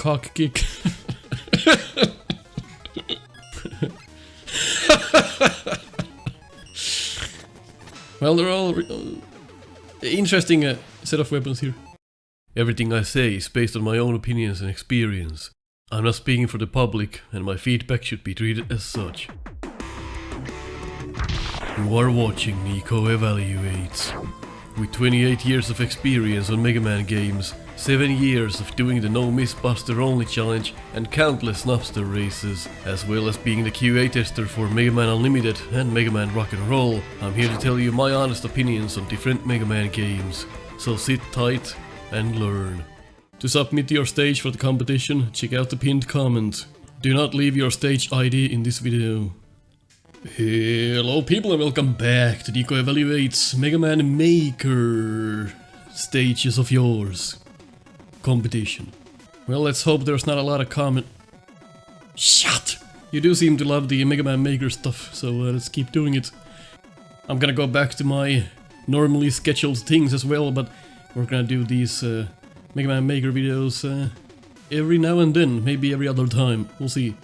Cock kick. Well, they're all interesting set of weapons here. Everything I say is based on my own opinions and experience. I'm not speaking for the public, and my feedback should be treated as such. You are watching Nico Evaluates. With 28 years of experience on Mega Man games, 7 years of doing the No Miss Buster Only challenge and countless Snupster Races, as well as being the QA tester for Mega Man Unlimited and Mega Man Rock and Roll, I'm here to tell you my honest opinions on different Mega Man games. So sit tight and learn. To submit your stage for the competition, check out the pinned comment. Do not leave your stage ID in this video. Hello people and welcome back to Nico Evaluates Mega Man Maker Stages of Yours competition. Well, let's hope there's not a lot of comment. Shut! You do seem to love the Mega Man Maker stuff, so let's keep doing it. I'm gonna go back to my normally scheduled things as well, but we're gonna do these Mega Man Maker videos every now and then, maybe every other time, we'll see.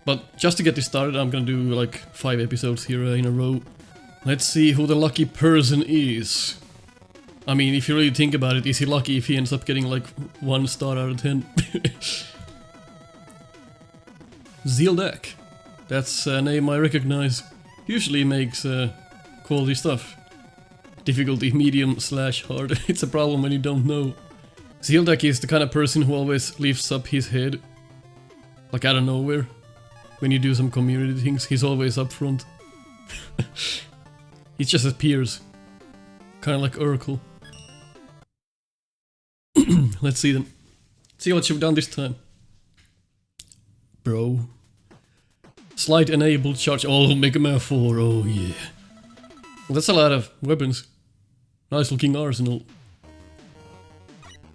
But just to get this started, I'm gonna do like 5 episodes here in a row. Let's see who the lucky person is. I mean, if you really think about it, is he lucky if he ends up getting like 1 star out of 10? Zildek. That's a name I recognize. Usually makes quality stuff. Difficulty medium/hard. It's a problem when you don't know. Zildek is the kind of person who always lifts up his head. Like out of nowhere. When you do some community things, he's always up front. He just appears. Kinda like Urkel. Let's see then. See what you've done this time. Bro. Slide enabled charge. Oh, Mega Man 4, oh yeah. Well, that's a lot of weapons. Nice looking arsenal.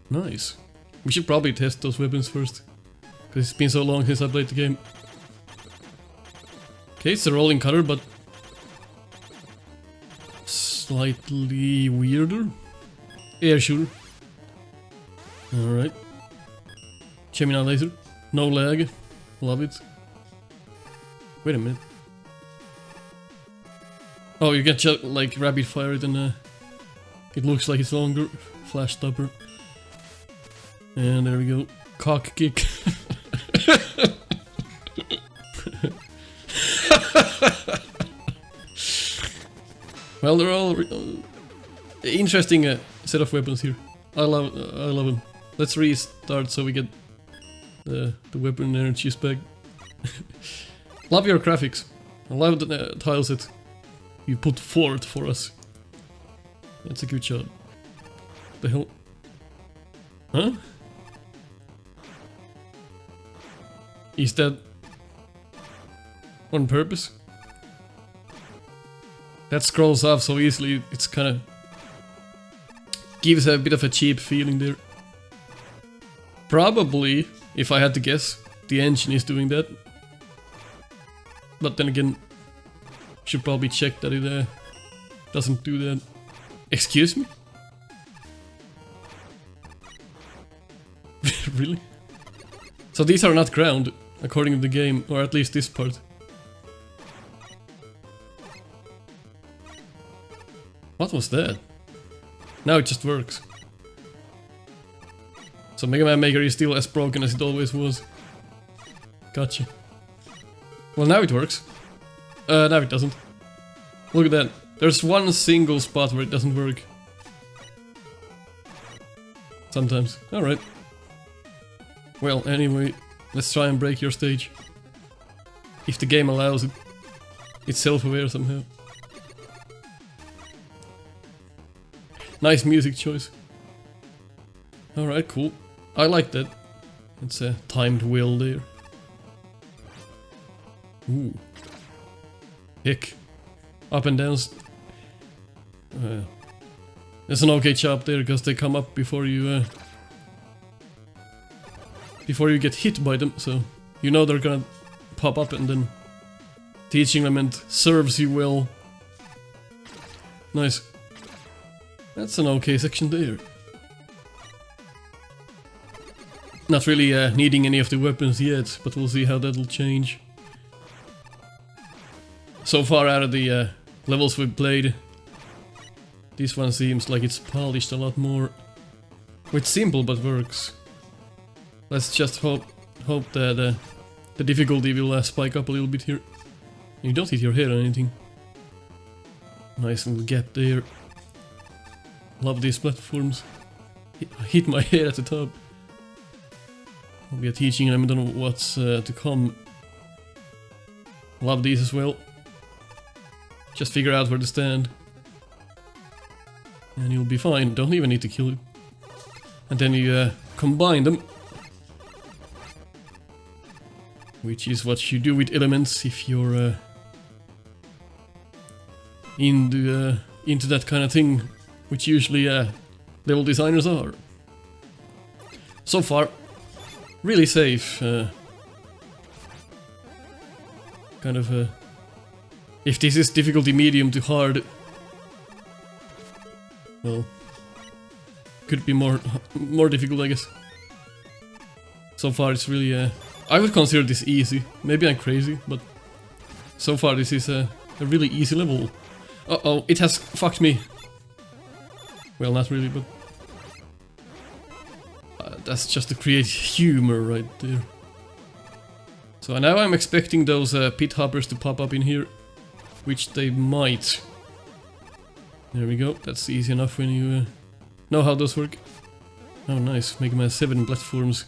Nice. We should probably test those weapons first. Because it's been so long since I played the game. Okay, it's a rolling cutter, but slightly weirder. Air shooter. Alright. Gemini laser. No lag. Love it. Wait a minute. Oh, you can just like rapid fire it and it looks like it's longer. Flash stopper. And there we go. Cock kick. Well, they're all interesting set of weapons here. I love them. Let's restart so we get the weapon energies back. Love your graphics. I love the tiles that you put forward for us. That's a good job. The hell? Huh? Is that on purpose? That scrolls off so easily, it's kinda gives a bit of a cheap feeling there. Probably, if I had to guess, the engine is doing that. But then again, should probably check that it doesn't do that. Excuse me? Really? So these are not ground, according to the game, or at least this part. What was that? Now it just works. So Mega Man Maker is still as broken as it always was. Gotcha. Well, now it works. Now it doesn't. Look at that. There's one single spot where it doesn't work. Sometimes. Alright. Well, anyway, let's try and break your stage. If the game allows it. It's self-aware somehow. Nice music choice. Alright, cool. I like that. It's a timed wheel there. Ooh. Heck. Up and down. There's an okay chop there because they come up before you get hit by them, so you know they're gonna pop up, and then teaching them and serves you well. Nice. That's an okay section there. Not really needing any of the weapons yet, but we'll see how that'll change. So far out of the levels we've played, this one seems like it's polished a lot more. It's simple but works. Let's just hope that the difficulty will spike up a little bit here. You don't hit your head or anything. Nice little gap there. Love these platforms. Hit my head at the top. We are teaching them on what's to come. Love these as well. Just figure out where to stand. And you'll be fine. Don't even need to kill it. And then you combine them. Which is what you do with elements if you're into that kind of thing. Which usually level designers are. So far, really safe. Kind of if this is difficulty medium to hard, well, could be more difficult, I guess. So far it's really I would consider this easy. Maybe I'm crazy, but so far this is a really easy level. Uh-oh, it has fucked me. Well, not really, but that's just to create humor right there. So now I'm expecting those pit hoppers to pop up in here, which they might. There we go, that's easy enough when you know how those work. Oh nice, Mega Man 7 platforms.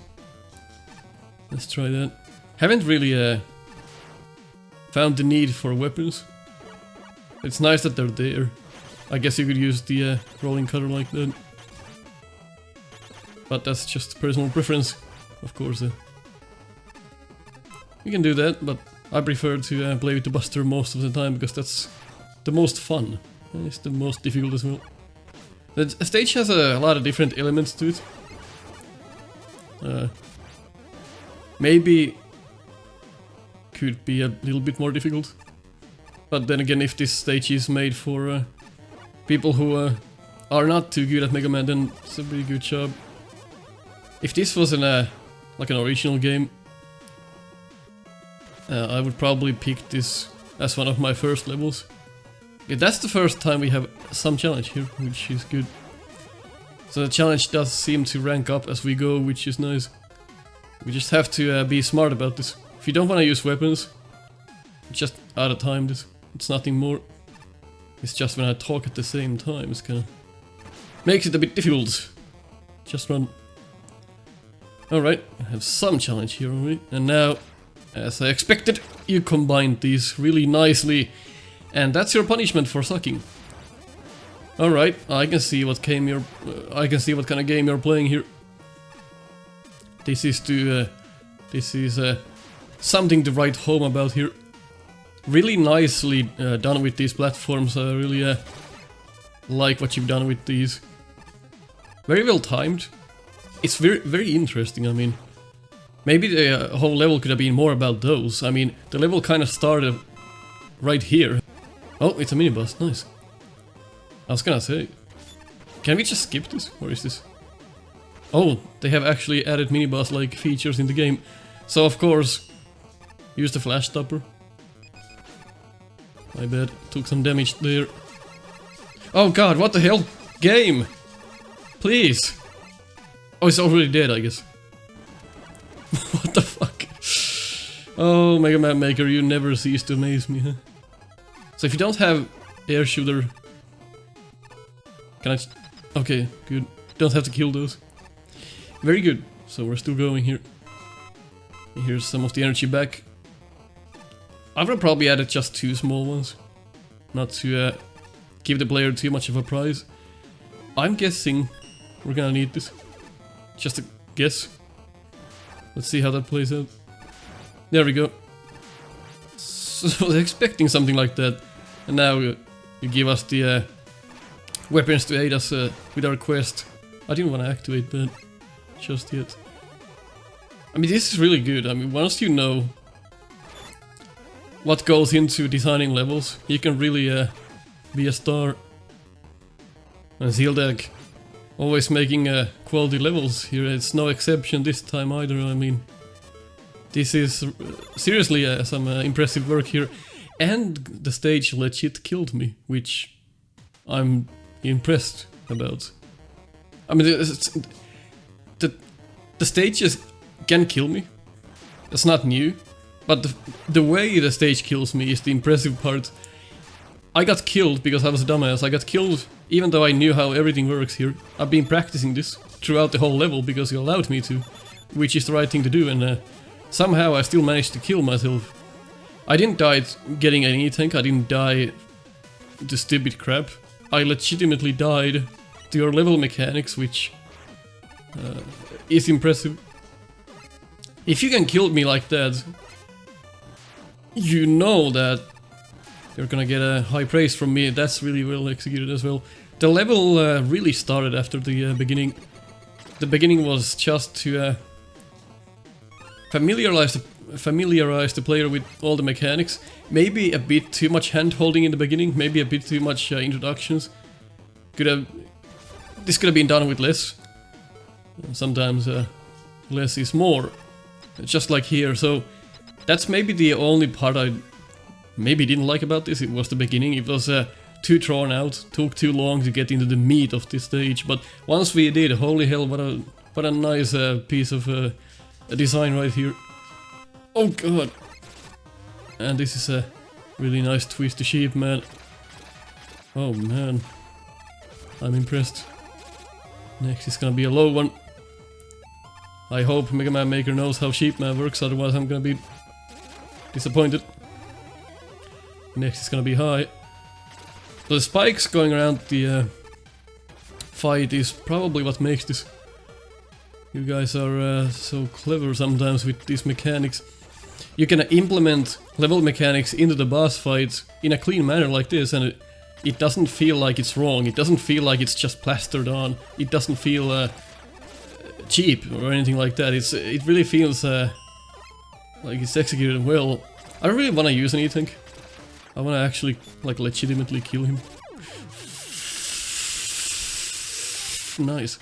Let's try that. Haven't really found the need for weapons. It's nice that they're there. I guess you could use the rolling cutter like that. But that's just personal preference, of course. You can do that, but I prefer to play with the Buster most of the time because that's the most fun. And it's the most difficult as well. The stage has a lot of different elements to it. Maybe could be a little bit more difficult. But then again, if this stage is made for people who are not too good at Mega Man, then it's a pretty good job. If this was like an original game, I would probably pick this as one of my first levels. Yeah, that's the first time we have some challenge here, which is good. So the challenge does seem to rank up as we go, which is nice. We just have to be smart about this. If you don't want to use weapons, just out of time this. It's nothing more. It's just when I talk at the same time, it's kinda makes it a bit difficult. Just run. Alright, I have some challenge here already. And now, as I expected, you combined these really nicely. And that's your punishment for sucking. Alright, I can see what kind of game you're playing here. This is something to write home about here. Really nicely done with these platforms. I really like what you've done with these. Very well timed. It's very interesting. I mean, maybe the whole level could have been more about those. I mean, the level kind of started right here. Oh, it's a mini boss. Nice. I was gonna say, can we just skip this? Or is this? Oh, they have actually added mini boss like features in the game. So of course, use the flash stopper. My bad, took some damage there. Oh god, what the hell? Game! Please! Oh, it's already dead, I guess. What the fuck? Oh, Mega Man Maker, you never cease to amaze me, huh? So if you don't have air shooter... Can I... Okay, good. Don't have to kill those. Very good. So we're still going here. Here's some of the energy back. I would probably added just 2 small ones. Not to give the player too much of a prize. I'm guessing we're gonna need this. Just a guess. Let's see how that plays out. There we go. So I was expecting something like that. And now you give us the weapons to aid us with our quest. I didn't want to activate that just yet. I mean, this is really good. I mean, once you know what goes into designing levels, you can really be a star. And Zildek, always making quality levels here. It's no exception this time either. I mean, this is seriously some impressive work here. And the stage legit killed me, which I'm impressed about. I mean, the stages can kill me. That's not new. But the way the stage kills me is the impressive part. I got killed because I was a dumbass. I got killed even though I knew how everything works here. I've been practicing this throughout the whole level because you allowed me to, which is the right thing to do, and somehow I still managed to kill myself. I didn't die getting anything, I didn't die to stupid crap. I legitimately died to your level mechanics, which is impressive. If you can kill me like that, you know that you're gonna get a high praise from me. That's really well executed as well. The level really started after the beginning. The beginning was just to familiarize the player with all the mechanics. Maybe a bit too much hand-holding in the beginning, maybe a bit too much introductions. This could have been done with less. Sometimes less is more, just like here. So that's maybe the only part I maybe didn't like about this. It was the beginning. It was too drawn out, took too long to get into the meat of this stage. But once we did, holy hell, what a nice piece of a design right here. Oh god! And this is a really nice twist to sheep, man. Oh man, I'm impressed. Next is gonna be a low one. I hope Mega Man Maker knows how Sheepman works, otherwise I'm gonna be disappointed. Next is gonna be high. The spikes going around the fight is probably what makes this. You guys are so clever sometimes with these mechanics. You can implement level mechanics into the boss fights in a clean manner like this, and it doesn't feel like it's wrong. It doesn't feel like it's just plastered on. It doesn't feel cheap or anything like that. It really feels like it's executed well. I don't really want to use anything. I want to actually like legitimately kill him. Nice.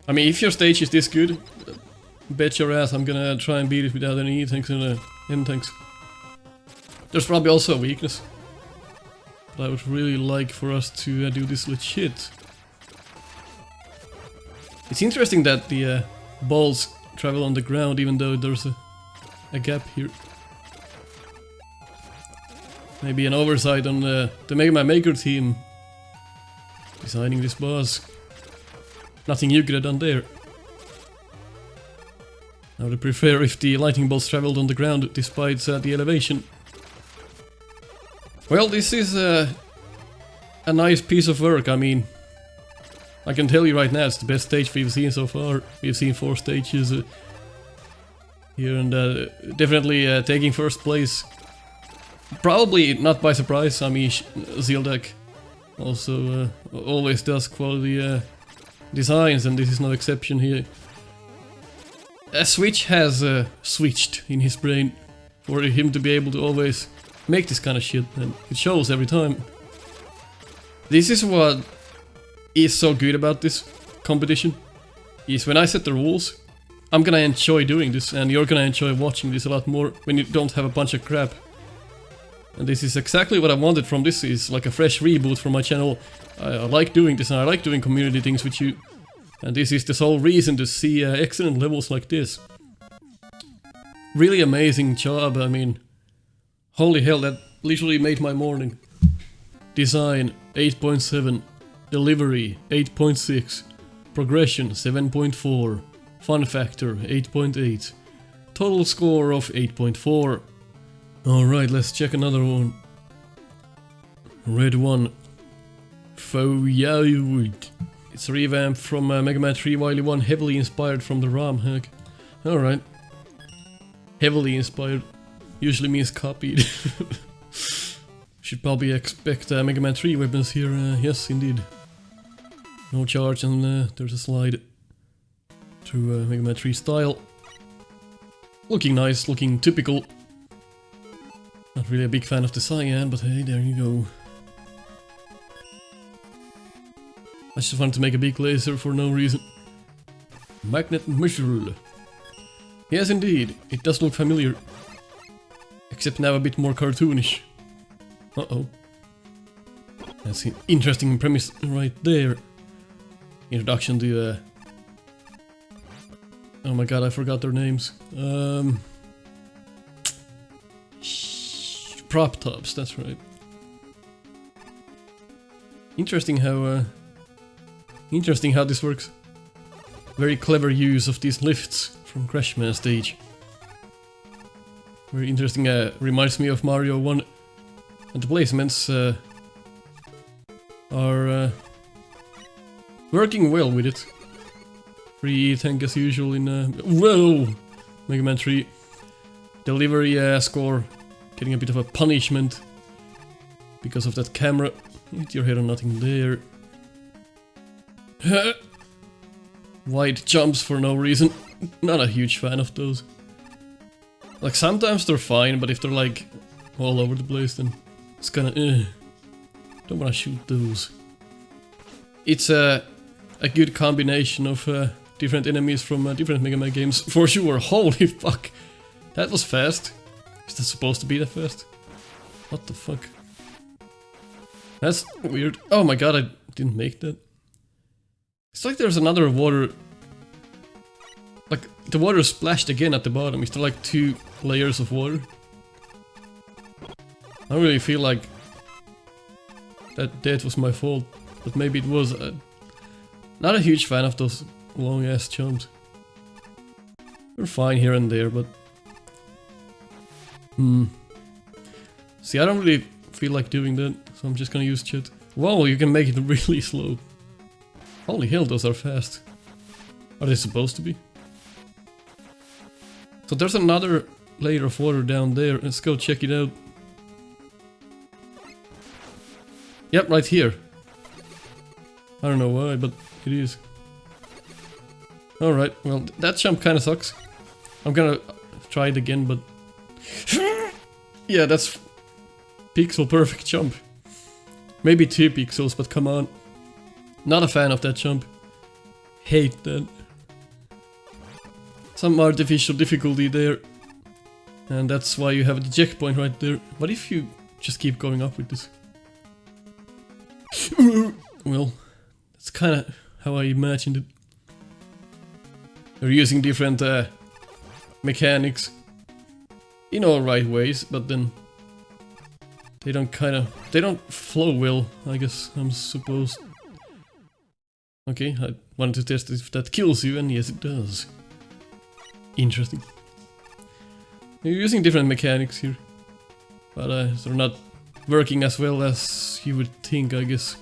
I mean, if your stage is this good, bet your ass I'm gonna try and beat it without any E-tanks and M-tanks. There's probably also a weakness, but I would really like for us to do this legit. It's interesting that the balls travel on the ground even though there's a gap here. Maybe an oversight on the Mega Man Maker team designing this boss. Nothing you could have done there. I would prefer if the lightning bolts traveled on the ground despite the elevation. Well, this is a nice piece of work. I mean, I can tell you right now, it's the best stage we've seen so far. We've seen 4 stages here, and definitely taking first place. Probably not by surprise. I mean, Zildek also always does quality designs, and this is no exception here. A switch has switched in his brain for him to be able to always make this kind of shit, and it shows every time. This is what is so good about this competition, is when I set the rules, I'm gonna enjoy doing this, and you're gonna enjoy watching this a lot more when you don't have a bunch of crap. And this is exactly what I wanted from this, is like a fresh reboot for my channel. I like doing this, and I like doing community things with you. And this is the sole reason to see excellent levels like this. Really amazing job, I mean, holy hell, that literally made my morning. Design 8.7, delivery 8.6, progression 7.4, fun factor 8.8, total score of 8.4. Alright, let's check another one. Red one. Fouillard. It's a revamp from Mega Man 3 Wily 1, heavily inspired from the ROM hack. Alright. Heavily inspired. Usually means copied. Should probably expect Mega Man 3 weapons here. Yes, indeed. No charge, and there's a slide through Mega Man 3 style. Looking nice, looking typical. Not really a big fan of the cyan, but hey, there you go. I just wanted to make a big laser for no reason. Magnet missile. Yes, indeed. It does look familiar. Except now a bit more cartoonish. Uh-oh. That's an interesting premise right there. Introduction to oh my god, I forgot their names. Prop tops, that's right. Interesting how this works. Very clever use of these lifts from Crashman stage. Very interesting, reminds me of Mario 1. And the placements are working well with it. Free tank as usual in whoa! Mega Man 3. Delivery score getting a bit of a punishment because of that camera. Hit your head on nothing there. Wide jumps for no reason. Not a huge fan of those. Like sometimes they're fine, but if they're like all over the place, then it's kinda don't wanna shoot those. It's a good combination of different enemies from different Mega Man games for sure. Holy fuck, that was fast. Is that supposed to be that fast? What the fuck? That's weird. Oh my god, I didn't make that. It's like there's another water. Like the water splashed again at the bottom. Is there like 2 layers of water? I don't really feel like that was my fault, but maybe it was. Not a huge fan of those long ass jumps. They're fine here and there, but see, I don't really feel like doing that, so I'm just gonna use chat. Whoa, you can make it really slow. Holy hell, those are fast. Are they supposed to be? So there's another layer of water down there. Let's go check it out. Yep, right here. I don't know why, but it is. Alright, well, that jump kinda sucks. I'm gonna try it again, but yeah, that's pixel perfect jump. Maybe 2 pixels, but come on. Not a fan of that jump. Hate that. Some artificial difficulty there. And that's why you have the checkpoint right there. What if you just keep going up with this? Well, that's kinda how I imagined it. They're using different mechanics in all right ways, but then they don't flow well, I guess I'm supposed. Okay, I wanted to test if that kills you, and yes it does. Interesting. You're using different mechanics here, but they're not working as well as you would think, I guess.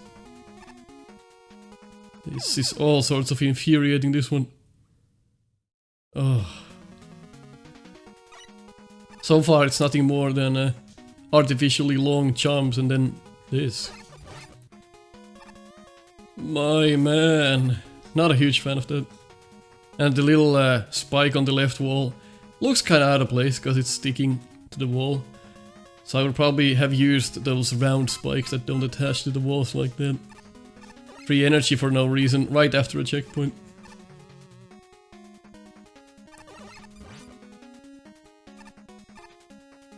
This is all sorts of infuriating, this one. Oh. So far it's nothing more than artificially long jumps and then this. My man, not a huge fan of that. And the little spike on the left wall looks kinda out of place because it's sticking to the wall. So I would probably have used those round spikes that don't attach to the walls like that. Free energy for no reason, right after a checkpoint.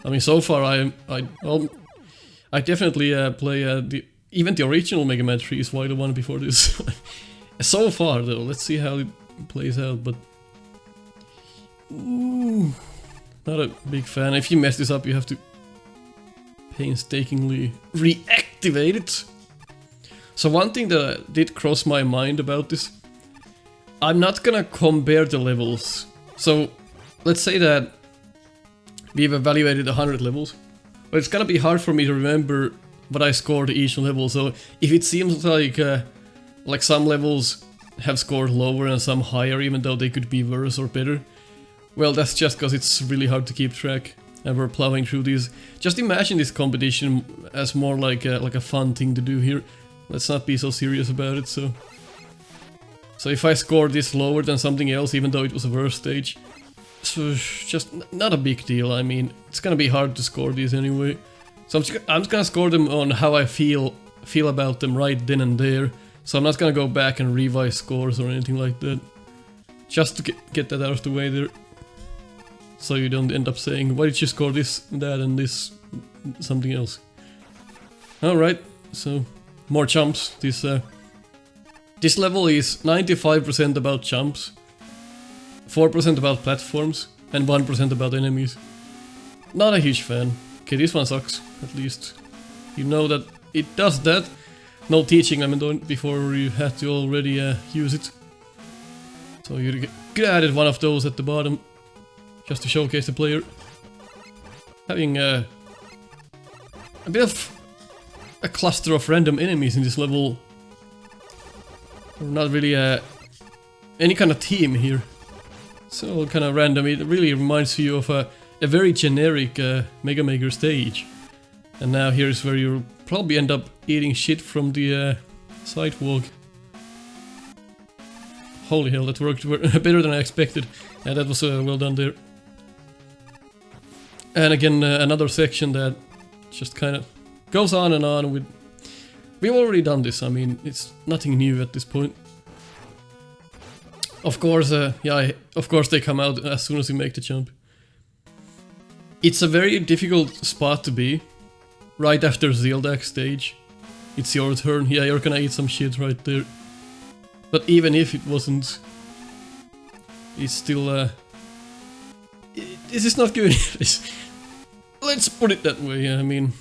I mean, so far I definitely play even the original Mega Man 3 is why the one before this. So far though, let's see how it plays out, but ooh, not a big fan. If you mess this up, you have to painstakingly reactivate it. So one thing that did cross my mind about this, I'm not gonna compare the levels. So let's say that we've evaluated 100 levels, but it's gonna be hard for me to remember what I scored each level. So if it seems like some levels have scored lower and some higher, even though they could be worse or better, well, that's just because it's really hard to keep track and we're plowing through these. Just imagine this competition as more like a fun thing to do here. Let's not be so serious about it. So if I score this lower than something else, even though it was a worse stage, so just not a big deal. I mean, it's gonna be hard to score these anyway. So I'm just gonna score them on how I feel about them right then and there. So I'm not gonna go back and revise scores or anything like that. Just to get that out of the way there. So you don't end up saying, why did you score this, that, and this, something else. Alright, so more jumps. This level is 95% about jumps, 4% about platforms, and 1% about enemies. Not a huge fan. Okay, this one sucks, at least. You know that it does that. No teaching them before you had to already use it. So you added one of those at the bottom, just to showcase the player. Having a bit of a cluster of random enemies in this level. Not really any kind of team here. So kind of random. It really reminds you of a very generic Mega Maker stage. And now here's where you'll probably end up eating shit from the sidewalk. Holy hell, that worked better than I expected. Yeah, that was well done there. And again, another section that just kind of goes on and on with... We've already done this, I mean, it's nothing new at this point. Of course, yeah, of course they come out as soon as you make the jump. It's a very difficult spot to be. Right after Zeldak stage. It's your turn, yeah, you're gonna eat some shit right there. But even if it wasn't... It's still, this is not good. Let's put it that way, I mean...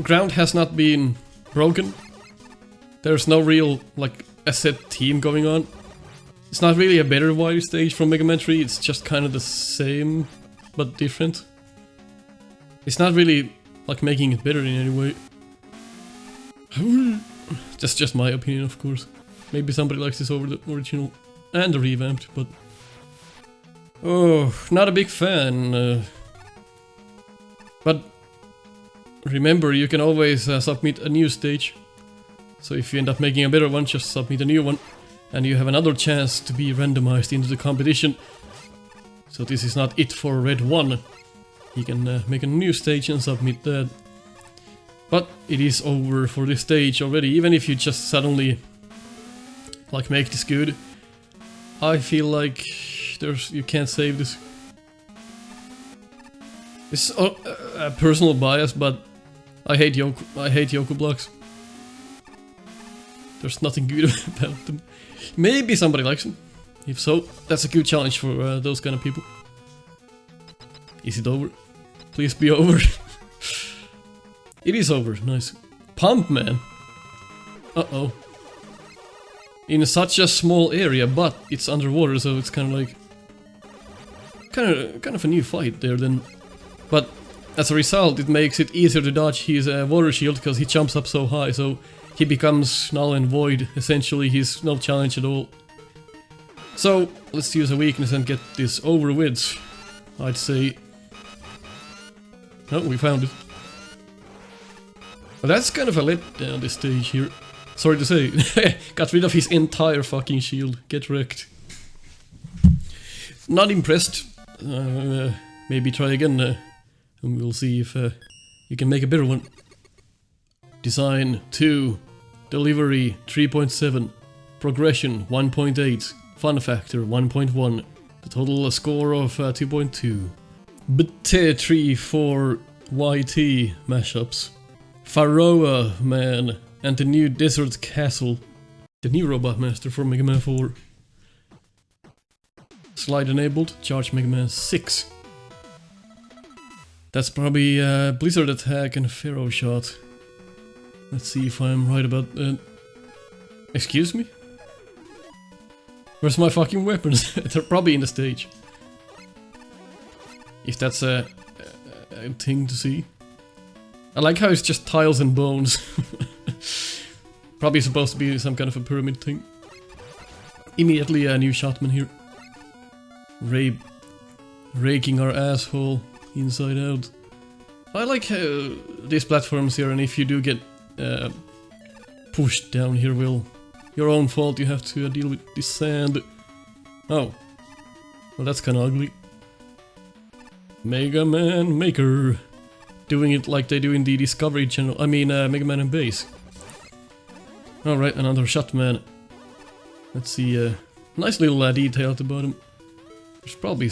Ground has not been broken. There's no real, like, a set team going on. It's not really a better Wily stage from Mega Man 3, it's just kind of the same, but different. It's not really, like, making it better in any way. That's just my opinion, of course. Maybe somebody likes this over the original and the revamped, but... Oh, not a big fan. But remember, you can always submit a new stage. So if you end up making a better one, just submit a new one. And you have another chance to be randomized into the competition. So this is not it for Red 1. You can make a new stage and submit that. But it is over for this stage already, even if you just suddenly like make this good. I feel like you can't save this. It's a personal bias, but I hate Yoku blocks. There's nothing good about them. Maybe somebody likes them. If so, that's a good challenge for those kind of people. Is it over? Please be over. It is over, nice. Pump Man. Uh-oh. In such a small area, but it's underwater, so it's kind of like... Kind of a new fight there then. But as a result, it makes it easier to dodge his water shield, because he jumps up so high, so he becomes null and void. Essentially, he's no challenge at all. So, let's use a weakness and get this over with, I'd say. Oh, we found it. Well, that's kind of a letdown, this stage here. Sorry to say. Got rid of his entire fucking shield. Get wrecked. Not impressed. Maybe try again, and we'll see if you can make a better one. Design 2. Delivery 3.7. Progression 1.8. Fun factor 1.1. The total score of 2.2. BT3 for YT mashups. Pharaoh Man and the new Desert Castle. The new Robot Master for Mega Man 4. Slide enabled, charge Mega Man 6. That's probably Blizzard Attack and Pharaoh Shot. Let's see if I'm right about that. Excuse me? Where's my fucking weapons? They're probably in the stage. If that's a thing to see. I like how it's just tiles and bones. Probably supposed to be some kind of a pyramid thing. Immediately a new shotman here. Raking our asshole inside out. I like how these platforms here, and if you do get pushed down here, well, your own fault, you have to deal with this sand. Oh. Well, that's kinda ugly. Mega Man Maker. doing it like they do in the Discovery Channel. I mean, Mega Man and Base. Alright, another shot man. Let's see, nice little detail at the bottom. There's probably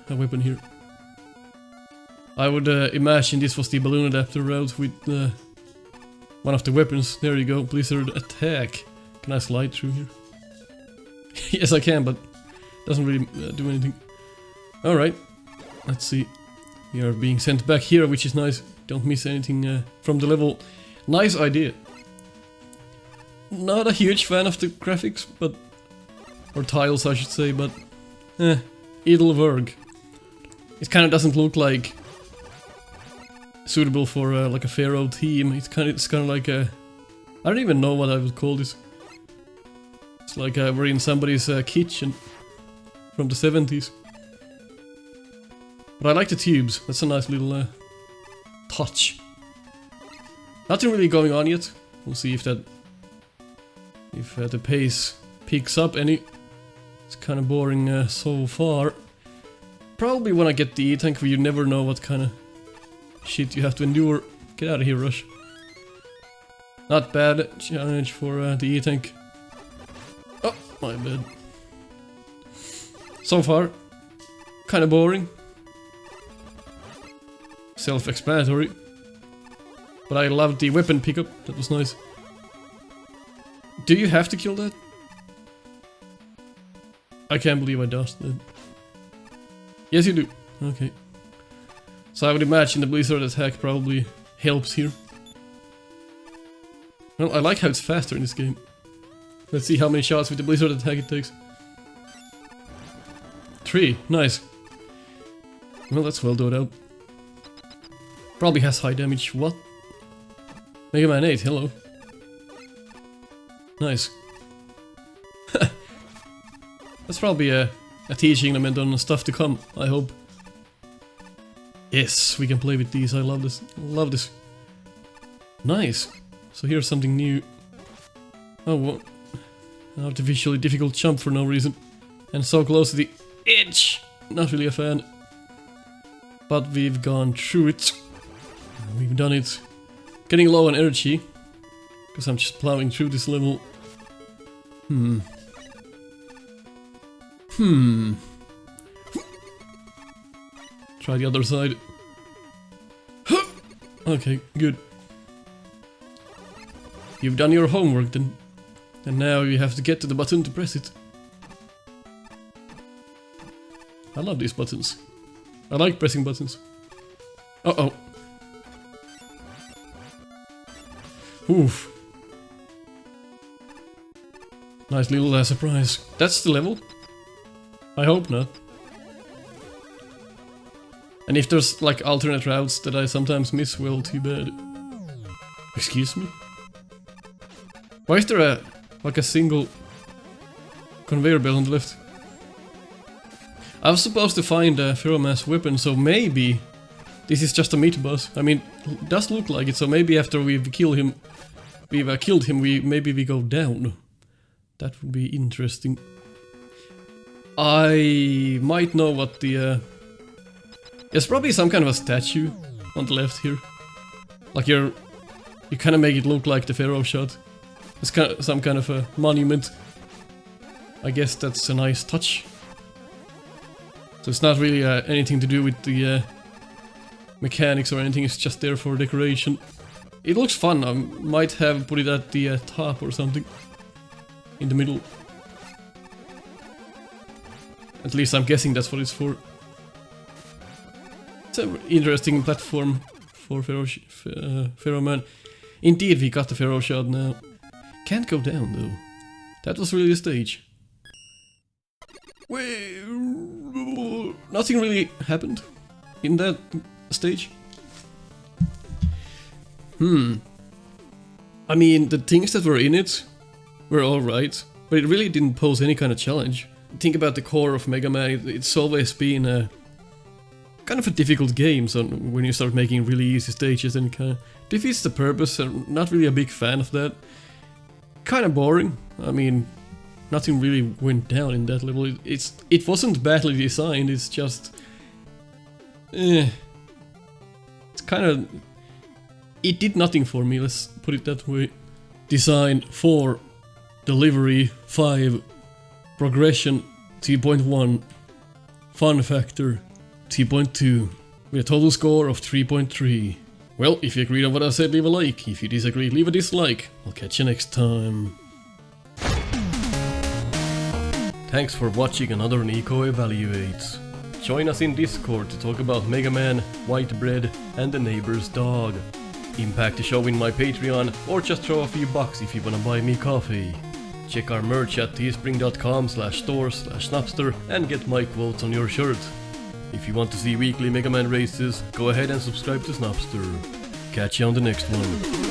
a weapon here. I would imagine this was the balloon adapter route with one of the weapons. There you go, Blizzard attack. Can I slide through here? Yes, I can, but doesn't really do anything. Alright, let's see. We are being sent back here, which is nice. Don't miss anything from the level. Nice idea. Not a huge fan of the graphics, but... or tiles, I should say, but... it'll work. It kind of doesn't look like... suitable for like a Pharaoh theme. It's kind of like a... I don't even know what I would call this. It's like we're in somebody's kitchen from the 70s. But I like the tubes. That's a nice little touch. Nothing really going on yet. We'll see if that... if the pace picks up any. It's kind of boring so far. Probably when I get the E-Tank, where you never know what kind of shit you have to endure. Get out of here, Rush. Not bad challenge for the E-Tank. Oh, my bad. So far, kind of boring. Self-explanatory. But I loved the weapon pickup, that was nice. Do you have to kill that? I can't believe I dodged that. Yes, you do. Okay. So I would imagine the Blizzard attack probably helps here. Well, I like how it's faster in this game. Let's see how many shots with the Blizzard attack it takes. 3, nice. Well, that's well thought out. Probably has high damage. What? Mega Man 8, hello. Nice. That's probably a teaching element on stuff to come, I hope. Yes, we can play with these, I love this. Love this. Nice. So here's something new. Oh, what? An artificially difficult jump for no reason. And so close to the edge. Not really a fan. But we've gone through it. We've done it. Getting low on energy. Because I'm just plowing through this level. Try the other side. Okay, good. You've done your homework then. And now you have to get to the button to press it. I love these buttons. I like pressing buttons. Uh-oh. Oof. Nice little surprise. That's the level? I hope not. And if there's like alternate routes that I sometimes miss, well, too bad. Excuse me? Why is there like a single conveyor belt on the left? I was supposed to find a Ferromass weapon, so maybe this is just a meat boss. I mean, it does look like it, so maybe after we've killed him, maybe we go down. That would be interesting. I might know what the... There's probably some kind of a statue on the left here. Like you kind of make it look like the Pharaoh shot. It's kind of some kind of a monument. I guess that's a nice touch. So it's not really anything to do with the mechanics or anything, it's just there for decoration. It looks fun, I might have put it at the top or something. In the middle. At least I'm guessing that's what it's for. It's an interesting platform for Pharaoh Man. Indeed, we got the Pharaoh shot now. Can't go down though. That was really the stage. Nothing really happened in that stage. I mean, the things that were in it were alright, but it really didn't pose any kind of challenge. Think about the core of Mega Man, it's always been a kind of a difficult game, so when you start making really easy stages, then it kind of defeats the purpose. I'm not really a big fan of that. Kind of boring. I mean, nothing really went down in that level. It wasn't badly designed, it's just... kind of... It did nothing for me, let's put it that way. Design 4, delivery 5, progression 2.1, fun factor 2.2, with a total score of 3.3. Well, if you agreed on what I said, leave a like. If you disagree, leave a dislike. I'll catch you next time. Thanks for watching another Nico Evaluates. Join us in Discord to talk about Mega Man, White Bread, and the neighbor's dog. Impact the show in my Patreon, or just throw a few bucks if you wanna buy me coffee. Check our merch at teespring.com/store/Snupster and get my quotes on your shirt. If you want to see weekly Mega Man races, go ahead and subscribe to Snupster. Catch you on the next one.